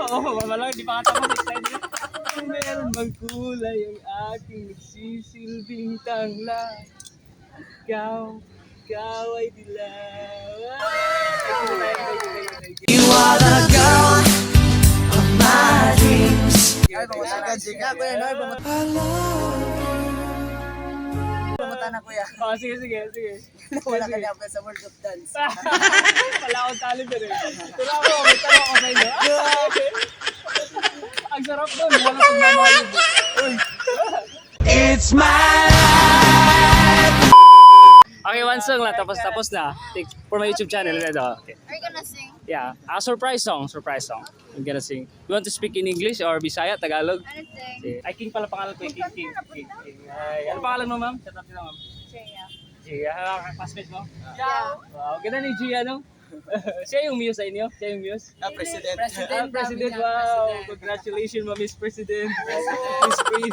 Malang di pa katapos excited yun. Kung meron bang kulay ang aking nagsisilbing tangla, ikaw ay dilaw. You are the girl of my dreams. Ay, pamutanan. Kuya, Noy, pamutanan na, kuya. Oh, sige. Wala ka na sa World of Dance. Wala akong talent rin. Pero ako, may tanong ako sa inyo. Ang sarap doon, wala pagmamahal. It's my life! Okay, one song lang, tapos na. For my YouTube channel. Okay. Are you gonna sing? Yeah, a surprise song. I'm gonna sing. You want to speak in English or Bisaya, Tagalog? Anything. Ay, King pala pangalan ko, King. Ay, ano pangalan mo, ma'am? Shout out nila, ma'am. Jaya. Gia, classmate mo? Yeah. Wow, ganda ni Gia, no? Siya yung muse sa inyo? President. President, wow! Congratulations, Miss President. Miss Queen.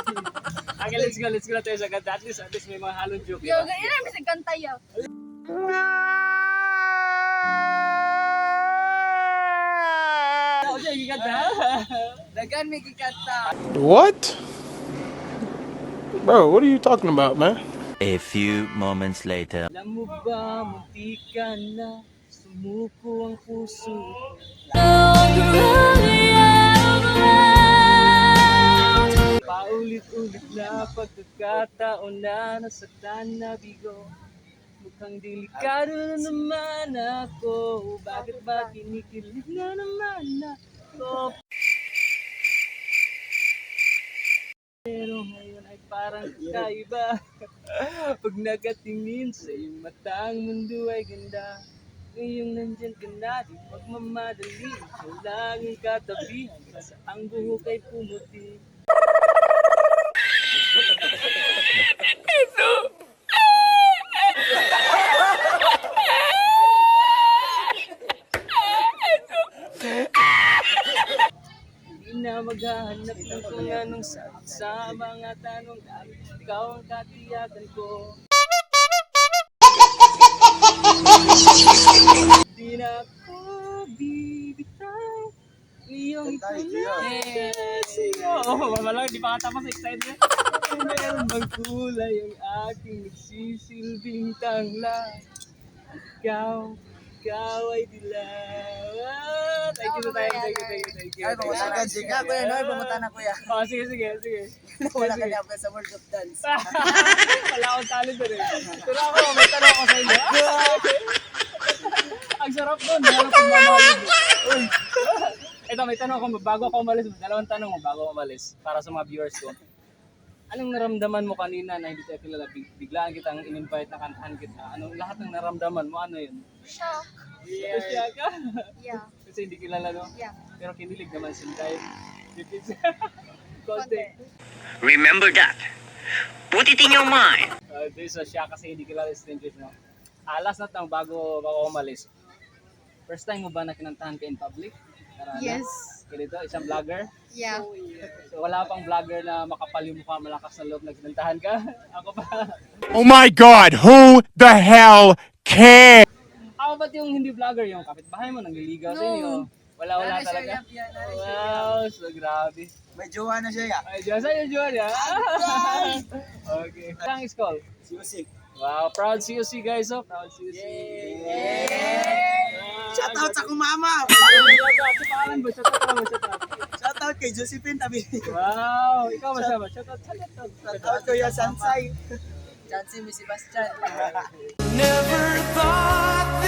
Okay, let's go na tayo sa ganda. At least may mga halong joke. Yo, ganyan na bisag kanta yaw. Okay, ganda. Dagan may kikanta. What? Bro, what are you talking about, man? A few moments later. Alam mo ba, munti ka na, sumuko ang puso. Paulit-ulit na pagkakataon na nasaktan na bigo. Mukhang delikado na naman ako. Bakit ba kinikilig na naman ako? Pero ngayon ay parang kakaiba. Pag nakatingin sa iyong mata, ang mundo ay ganda. Ngayong nandyan ka na, di magmamadali. Kailangan katabi hanggang sa ang buhok ay pumuti. Na maghahanap ng kung anong sagot sa mga tanong dahil ikaw ang katiyakan ko. Di na ako bibitaw iyong malang di pa katapos excited yun. Kung meron bang kulay ang aking nagsisilbing tangla, ikaw ay dilaw. Thank you. Ay, pamutanan. Kuya, Noy, pamutanan, kuya. Oh, sige. Wala ka na sa World of Dance. Wala akong talent rin. Pero ako, may tanong ako sa inyo. Ang sarap doon, wala pagmamahal. Ito, may tanong ako, bago ako umalis, dalawang tanong mo bago ako umalis, para sa mga viewers ko. Anong naramdaman mo kanina na hindi tayo kilala? Biglaan kitang in-invite na kantahan kita. Lahat ng naramdaman mo, ano yun? Shock. Siya ka? Yeah. Kasi hindi kilala, no? Yeah. Pero kinilig naman sin dahil. Konti. Remember that. Put it in your mind. This is siya kasi hindi kilala strangers, no? Last na tang bago umalis. First time mo ba na kinantahan ka in public? Yes. Ganito, isang vlogger? Yeah. So, wala pang vlogger na makapal yung mukha, malakas na loob na kinantahan ka? Ako pa. Oh my God, who the hell cares? Ako ba't yung hindi vlogger, yung kapitbahay mo, nangliligaw sa inyo? Wala talaga. Wow, so grabe. May jowa na siya, ya. Ay, Diyos, ayun, Diyos, ya. Okay. Ang is call? Music. Wow, proud COC guys, oh. Proud COC. Shout out sa kumama. Pangalan ba? Shout out. Shout out kay Josephine Tabi. Wow, ikaw masama. Shout out. Shout out to your Sansay. Chansey, Miss Sebastian. Never thought